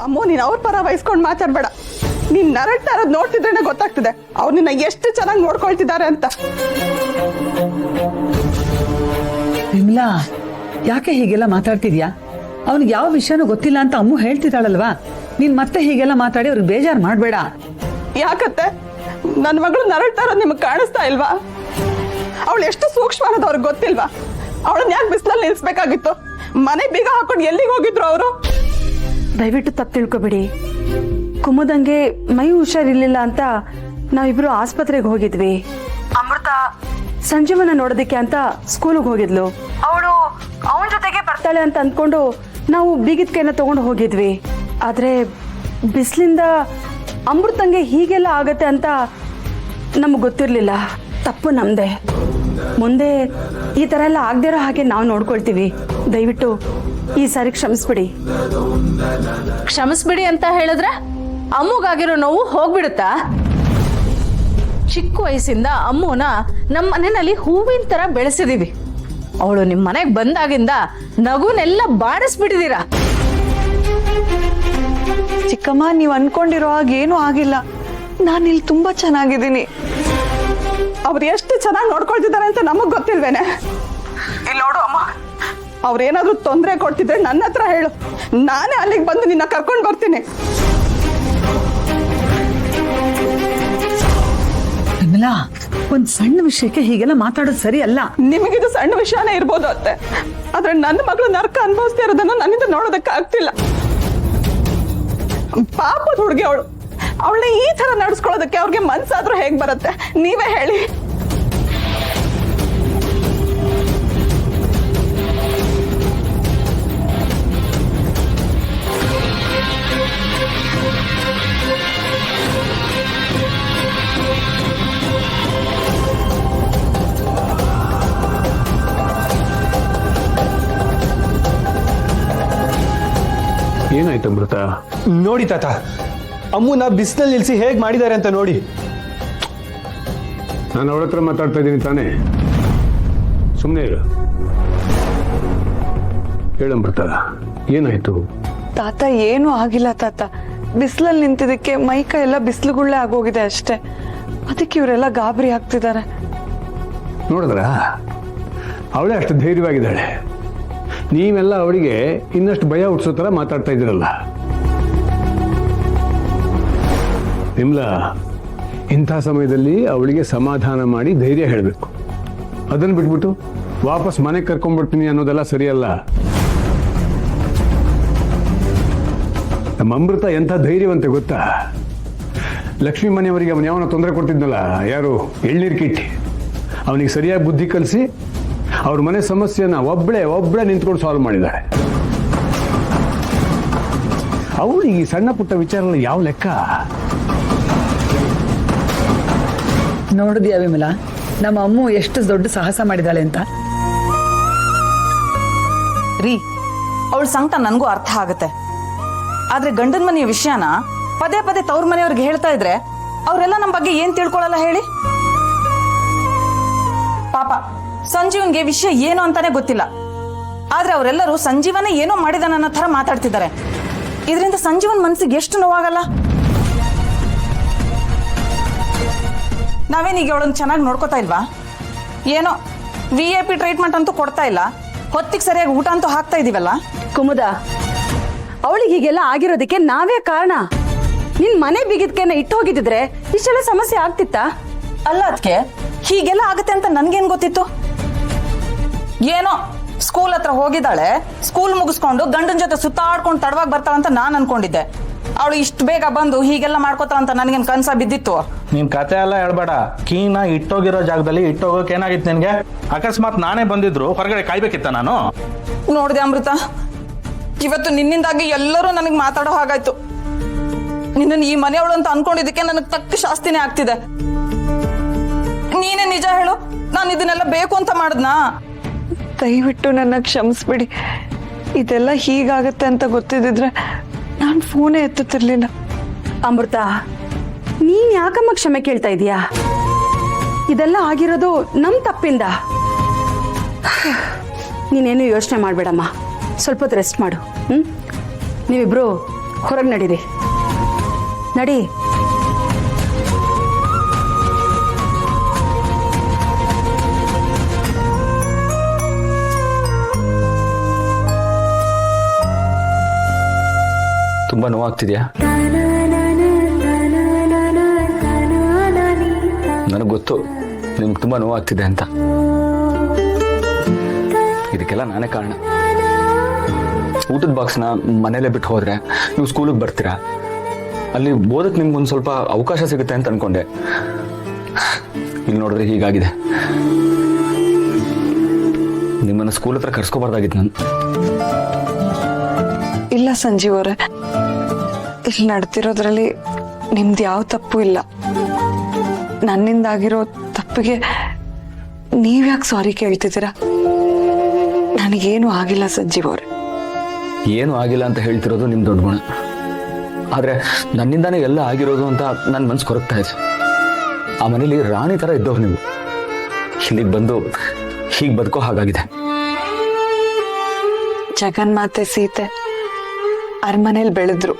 ಅಮ್ಮೋ ನೀನ್ ಅವ್ರ ಪರ ವಹಿಸ್ಕೊಂಡು ಮಾತಾಡ್ಬೇಡ. ನೀನ್ ನರಳ್ತಾ ಇರೋದು ನೋಡ್ತಿದ್ರೆ ಗೊತ್ತಾಗ್ತಿದೆ ಅವ್ರು ನಿನ್ನ ಎಷ್ಟು ಚೆನ್ನಾಗಿ ನೋಡ್ಕೊಳ್ತಿದ್ದಾರೆ ಅಂತ. ವಿಮಲಾ, ಯಾಕೆ ಹೀಗೆಲ್ಲ ಮಾತಾಡ್ತಿದ್ಯಾ? ಅವ್ನಿಗೆ ಯಾವ ವಿಷಯನೂ ಗೊತ್ತಿಲ್ಲ ಅಂತ ಅಮ್ಮು ಹೇಳ್ತಿದ್ದಾಳಲ್ವಾ? ನೀನ್ ಮತ್ತೆ ಹೀಗೆಲ್ಲ ಮಾತಾಡಿ ಅವ್ರಿಗೆ ಬೇಜಾರು ಮಾಡ್ಬೇಡ. ಯಾಕತ್ತೆ ನನ್ನ ಮಗಳು ನರಳ್ತಾ ಇರೋದು ನಿಮ್ಗೆ ಕಾಣಿಸ್ತಾ ಇಲ್ವಾ? ಅವಳು ಎಷ್ಟು ಸೂಕ್ಷ್ಮ ಅನ್ನೋದು ಅವ್ರಿಗೆ ಗೊತ್ತಿಲ್ವಾ? ಅವಳನ್ನ ಯಾಕೆ ಬಿಸಿಲಲ್ಲಿ ನಿಲ್ಸ್ಬೇಕಾಗಿತ್ತು? ಮನೆ ಬೀಗ ಹಾಕೊಂಡು ಎಲ್ಲಿಗೆ ಹೋಗಿದ್ರು ಅವರು? ದಯವಿಟ್ಟು ತಪ್ಪು ತಿಳ್ಕೊಬೇಡಿ. ಕುಮುದಂಗೆ ಮೈ ಹುಷಾರಿರ್ಲಿಲ್ಲ ಅಂತ ನಾವಿಬ್ರು ಆಸ್ಪತ್ರೆಗೆ ಹೋಗಿದ್ವಿ. ಅಮೃತ ಸಂಜೀವನ ನೋಡೋದಕ್ಕೆ ಅಂತ ಸ್ಕೂಲಿಗೆ ಹೋಗಿದ್ಲು. ಅವಳು ಅವನ ಜೊತೆಗೆ ಬರ್ತಾಳೆ ಅಂತ ಅಂದ್ಕೊಂಡು ನಾವು ಬೀಗಿದ ಕೈನ ತಗೊಂಡು ಹೋಗಿದ್ವಿ. ಆದ್ರೆ ಬಿಸಿಲಿಂದ ಅಮೃತಂಗೆ ಹೀಗೆಲ್ಲ ಆಗತ್ತೆ ಅಂತ ನಮಗೆ ಗೊತ್ತಿರಲಿಲ್ಲ. ತಪ್ಪು ನಮ್ದೆ. ಮುಂದೆ ಈ ತರ ಎಲ್ಲ ಆಗದೇ ಇರೋ ಹಾಗೆ ನಾವು ನೋಡ್ಕೊಳ್ತೀವಿ. ದಯವಿಟ್ಟು ಈ ಸಾರಿ ಕ್ಷಮಿಸ್ಬಿಡಿ. ಕ್ಷಮಿಸ್ಬಿಡಿ ಅಂತ ಹೇಳಿದ್ರೆ ಅಮ್ಮಗಾಗಿರೋ ನೋವು ಹೋಗ್ಬಿಡುತ್ತಾ? ಚಿಕ್ಕ ವಯಸ್ಸಿಂದ ಅಮ್ಮನ ನಮ್ಮ ಮನೆಯಲ್ಲಿ ಹೂವಿನ ತರ ಬೆಳೆಸಿದೀವಿ. ಅವಳು ನಿಮ್ಮ ಮನೆಗೆ ಬಂದಾಗಿಂದ ನಗುನೆಲ್ಲ ಬಾಡಿಸ್ಬಿಟ್ಟಿದ್ದೀರಾ. ಚಿಕ್ಕಮ್ಮ, ನೀವು ಅನ್ಕೊಂಡಿರೋ ಹಾಗೆ ಏನೂ ಆಗಿಲ್ಲ. ನಾನು ಇಲ್ಲಿ ತುಂಬಾ ಚೆನ್ನಾಗಿದ್ದೀನಿ. ಅವ್ರು ಎಷ್ಟು ಚೆನ್ನಾಗಿ ನೋಡ್ಕೊಳ್ತಿದ್ದಾರೆ ಅಂತ ನಮಗ್ ಗೊತ್ತಿಲ್ವೇನೆ? ಇಲ್ಲಿ ನೋಡು ಅಮ್ಮ, ಅವ್ರೇನಾದ್ರೂ ತೊಂದರೆ ಕೊಡ್ತಿದ್ರೆ ನನ್ನ ಹತ್ರ ಹೇಳು, ನಾನೇ ಅಲ್ಲಿಗೆ ಬಂದು ನಿನ್ನ ಕರ್ಕೊಂಡು ಬರ್ತೀನಿ. ವಿಮಲಾ, ಒಂದ್ ಸಣ್ಣ ವಿಷಯಕ್ಕೆ ಹೀಗೆಲ್ಲ ಮಾತಾಡೋದು ಸರಿ ಅಲ್ಲ. ನಿಮಗಿದು ಸಣ್ಣ ವಿಷಯನೇ ಇರ್ಬೋದು ಅತ್ತೆ, ಆದ್ರೆ ನನ್ನ ಮಗಳು ನರಕ ಅನುಭವಿಸ್ತಾ ಇರೋದನ್ನ ನನ್ನಿಂದ ನೋಡೋದಕ್ಕೆ ಆಗ್ತಿಲ್ಲ. ಪಾಪದ ಹುಡುಗಿ ಅವಳು. ಅವಳನ್ನ ಈ ತರ ನಡ್ಸ್ಕೊಳ್ಳೋದಕ್ಕೆ ಅವ್ರಿಗೆ ಮನ್ಸಾದ್ರೂ ಹೇಗ್ ಬರುತ್ತೆ? ನೀವೇ ಹೇಳಿ. ಏನಾಯ್ತು ಅಮೃತ? ನೋಡಿ ತಾತ, ಅಮ್ಮನ ಬಿಸಿಲಲ್ಲಿ ನಿಲ್ಸಿ ಹೇಗೆ ಮಾಡಿದ್ದಾರೆ ಅಂತ ನೋಡಿ. ನಾನು ಅವಳ ಹತ್ರ ಮಾತಾಡ್ತಾ ಇದ್ದೀನಿ ತಾನೇ, ಸುಮ್ಮನೆ ಇರು. ಹೇಳಂಬೃತ, ಏನಾಯ್ತು? ತಾತ, ಏನೂ ಆಗಿಲ್ಲ ತಾತ. ಬಿಸಿಲಲ್ಲಿ ನಿಂತಿದ್ದಕ್ಕೆ ಮೈಕೈ ಎಲ್ಲ ಬಿಸಿಲುಗುಳ್ಳೆ ಆಗೋಗಿದೆ ಅಷ್ಟೇ. ಅದಕ್ಕೆ ಇವರೆಲ್ಲ ಗಾಬರಿ ಆಗ್ತಿದ್ದಾರೆ. ನೋಡಿದ್ರ, ಅವಳೇ ಅಷ್ಟು ಧೈರ್ಯವಾಗಿದ್ದಾಳೆ. ನೀವೆಲ್ಲ ಅವಳಿಗೆ ಇನ್ನಷ್ಟು ಭಯ ಹುಟ್ಟಿಸೋ ಥರ ಮಾತಾಡ್ತಾ ಇದ್ದೀರಲ್ಲ. ವಿಮಲಾ, ಇಂಥ ಸಮಯದಲ್ಲಿ ಅವಳಿಗೆ ಸಮಾಧಾನ ಮಾಡಿ ಧೈರ್ಯ ಹೇಳಬೇಕು. ಅದನ್ನು ಬಿಟ್ಬಿಟ್ಟು ವಾಪಸ್ ಮನೆಗೆ ಕರ್ಕೊಂಡ್ಬಿಡ್ತೀನಿ ಅನ್ನೋದೆಲ್ಲ ಸರಿಯಲ್ಲ. ನಮ್ಮ ಅಮೃತ ಎಂಥ ಧೈರ್ಯವಂತೆ ಗೊತ್ತಾ? ಲಕ್ಷ್ಮೀ ಮನೆಯವರಿಗೆ ಅವನು ಯಾವನ ತೊಂದರೆ ಕೊಡ್ತಿದ್ನಲ್ಲ, ಯಾರು ಎಳ್ನೀರು ಕಿಟ್ಟಿ, ಅವನಿಗೆ ಸರಿಯಾಗಿ ಬುದ್ಧಿ ಕಲಿಸಿ ಅವ್ರ ಮನೆ ಸಮಸ್ಯೆನ ಒಬ್ಬಳೇ ನಿಂತ್ಕೊಂಡು ಸಾಲ್ವ್ ಮಾಡಿದ್ದಾರೆ. ಅವಳು ಈ ಸಣ್ಣ ಪುಟ್ಟ ವಿಚಾರಗಳು ಯಾವ ಲೆಕ್ಕ? ನೋಡಿದ್ಯಾ ವಿಮಲಾ, ನಮ್ಮ ಅಮ್ಮು ಎಷ್ಟು ದೊಡ್ಡ ಸಾಹಸ ಮಾಡಿದಾಳೆ ಅಂತ. ರೀ, ಅವಳ ಸಂಕಟ ನನಗೂ ಅರ್ಥ ಆಗುತ್ತೆ. ಆದ್ರೆ ಗಂಡನ ಮನೆಯ ವಿಷಯನ ಪದೇ ಪದೇ ತವ್ರ ಮನೆಯವ್ರಿಗೆ ಹೇಳ್ತಾ ಇದ್ರೆ ಅವರೆಲ್ಲ ನಮ್ಮ ಬಗ್ಗೆ ಏನ್ ತಿಳ್ಕೊಳ್ಳಲ್ಲ ಹೇಳಿ? ಪಾಪ ಸಂಜೀವನ್ಗೆ ವಿಷಯ ಏನು ಅಂತಾನೆ ಗೊತ್ತಿಲ್ಲ. ಆದ್ರೆ ಅವರೆಲ್ಲರೂ ಸಂಜೀವನೇ ಏನೋ ಮಾಡಿದಾನ ಅನ್ನೋ ತರ ಮಾತಾಡ್ತಿದ್ದಾರೆ. ಇದರಿಂದ ಸಂಜೀವನ್ ಮನಸ್ಸಿಗೆ ಎಷ್ಟು ನೋವಾಗಲ್ಲ? ನಾವೇನೀಗ ಅವಳನ್ನ ಚೆನ್ನಾಗಿ ನೋಡ್ಕೋತಾ ಇಲ್ವಾ? ಏನೋ VIP ಟ್ರೀಟ್ಮೆಂಟ್ ಅಂತೂ ಕೊಡ್ತಾ ಇಲ್ಲ, ಹೊತ್ತಿಗೆ ಸರಿಯಾಗಿ ಊಟ ಅಂತೂ ಹಾಕ್ತಾ ಇದೀವಲ್ಲ. ಕುಮುದ, ಅವಳಿಗೆ ಹೀಗೆಲ್ಲ ಆಗಿರೋದಕ್ಕೆ ನಾವೇ ಕಾರಣ. ನಿನ್ ಮನೆ ಬಿಗಿದ್ಕೆನ ಇಟ್ಟು ಹೋಗಿದ್ರೆ ಇಷ್ಟೆಲ್ಲ ಸಮಸ್ಯೆ ಆಗ್ತಿತ್ತಾ? ಅಲ್ಲ, ಅದಕ್ಕೆ ಹೀಗೆಲ್ಲ ಆಗುತ್ತೆ ಅಂತ ನನ್ಗೇನ್ ಗೊತ್ತಿತ್ತು? ಏನೋ ಸ್ಕೂಲ್ ಹತ್ರ ಹೋಗಿದ್ದಾಳೆ, ಸ್ಕೂಲ್ ಮುಗಿಸ್ಕೊಂಡು ಗಂಡನ ಜೊತೆ ಸುತ್ತಾಡ್ಕೊಂಡು ತಡವಾಗಿ ಬರ್ತಾಳಂತ ನಾನ್ ಅನ್ಕೊಂಡಿದ್ದೆ. ಅವಳು ಇಷ್ಟು ಬೇಗ ಬಂದು ಹೀಗೆಲ್ಲ ಮಾಡ್ಕೋತಾಳ ಅಂತ ನನಗೇನ್ ಕನ್ಸ ಬಿದ್ದಿತ್ತು? ನೀನ್ ಕತೆ ಎಲ್ಲ ಹೇಳ್ಬೇಡ. ಕೀನ ಇಟ್ಟೋಗಿರೋ ಜಾಗದಲ್ಲಿ ಇಟ್ಟೋಗೋಕೆ ಏನಾಗಿತ್ತು ನಿನ್ಗೆ? ಅಕಸ್ಮಾತ್ ನಾನೇ ಬಂದಿದ್ರು ಹೊರಗಡೆ ಕಾಯ್ಬೇಕಿತ್ತ ನಾನು? ನೋಡ್ದೆ ಅಮೃತ, ಇವತ್ತು ನಿನ್ನಿಂದಾಗಿ ಎಲ್ಲರೂ ನನಗೆ ಮಾತಾಡೋ ಹಾಗಾಯ್ತು. ನಿನ್ನ ಈ ಮನೆಯವಳು ಅಂತ ಅನ್ಕೊಂಡಿದ್ದಕ್ಕೆ ನನಗೆ ತಕ್ಕ ಶಾಸ್ತಿನೇ ಆಗ್ತಿದೆ. ನೀನೇ ನಿಜ ಹೇಳು, ನಾನು ಇದನ್ನೆಲ್ಲ ಬೇಕು ಅಂತ ಮಾಡದ್ನಾ? ದಯವಿಟ್ಟು ನನ್ನ ಕ್ಷಮಿಸ್ಬಿಡಿ. ಇದೆಲ್ಲ ಹೀಗಾಗತ್ತೆ ಅಂತ ಗೊತ್ತಿದ್ರೆ ನಾನು ಫೋನೇ ಎತ್ತುತ್ತಿರ್ಲಿಲ್ಲ. ಅಮೃತ, ನೀನ್ ಯಾಕಮ್ಮ ಕ್ಷಮೆ ಕೇಳ್ತಾ ಇದೀಯಾ? ಇದೆಲ್ಲ ಆಗಿರೋದು ನಮ್ ತಪ್ಪಿಂದ. ನೀನೇನು ಯೋಚನೆ ಮಾಡ್ಬೇಡಮ್ಮ, ಸ್ವಲ್ಪ ಹೊತ್ತು ರೆಸ್ಟ್ ಮಾಡು. ನೀವಿಬ್ರು ಹೊರಗೆ ನಡೀರಿ. ನಡಿ. ತುಂಬಾ ನೋವಾಗ್ತಿದ್ಯಾ? ನನಗೆ ಗೊತ್ತು ನಿಮ್ಗೆ ತುಂಬಾ ನೋವಾಗ್ತಿದೆ ಅಂತ. ಇದಕ್ಕೆಲ್ಲ ನಾನೇ ಕಾರಣ. ಊಟದ ಬಾಕ್ಸ್ನ ಮನೇಲೆ ಬಿಟ್ಟು ಹೋದ್ರೆ ನೀವು ಸ್ಕೂಲಿಗೆ ಬರ್ತೀರಾ, ಅಲ್ಲಿ ಓದಕ್ಕೆ ನಿಮ್ಗೊಂದು ಸ್ವಲ್ಪ ಅವಕಾಶ ಸಿಗುತ್ತೆ ಅಂತ ಅನ್ಕೊಂಡೆ. ಇಲ್ಲಿ ನೋಡಿದ್ರೆ ಹೀಗಾಗಿದೆ. ನಿಮ್ಮನ್ನ ಸ್ಕೂಲ್ ಹತ್ರ ಕರ್ಸ್ಕೋಬಾರ್ದಾಗಿತ್ತು ನಾನು. ಇಲ್ಲ ಸಂಜೀವ್ ಅವರೇ, ಇಲ್ಲಿ ನಡ್ತಿರೋದ್ರಲ್ಲಿ ನಿಮ್ದು ಯಾವ ತಪ್ಪು ಇಲ್ಲ. ನನ್ನಿಂದಾಗಿರೋ ತಪ್ಪಿಗೆ ನೀವ್ಯಾಕೆ ಸಾರಿ ಕೇಳ್ತಿದ್ದೀರಾ? ನನಗೇನು ಆಗಿಲ್ಲ ಸಂಜೀವ್ ಅವ್ರೆ. ಏನು ಆಗಿಲ್ಲ ಅಂತ ಹೇಳ್ತಿರೋದು ನಿಮ್ ದೊಡ್ಡ ಗುಣ. ಆದ್ರೆ ನನ್ನಿಂದಾನೇ ಎಲ್ಲ ಆಗಿರೋದು ಅಂತ ನನ್ನ ಮನ್ಸು ಕೊರಗ್ತಾ ಇದೆ. ಆ ಮನೇಲಿ ರಾಣಿ ತರ ಇದ್ದವ್ರು ನೀವು, ಇಲ್ಲಿಗೆ ಬಂದು ಹೀಗೆ ಬದುಕೋ ಹಾಗಾಗಿದೆ. ಜಗನ್ಮಾತೆ ಸೀತೆ ಅರಮನೇಲಿ ಬೆಳೆದ್ರು.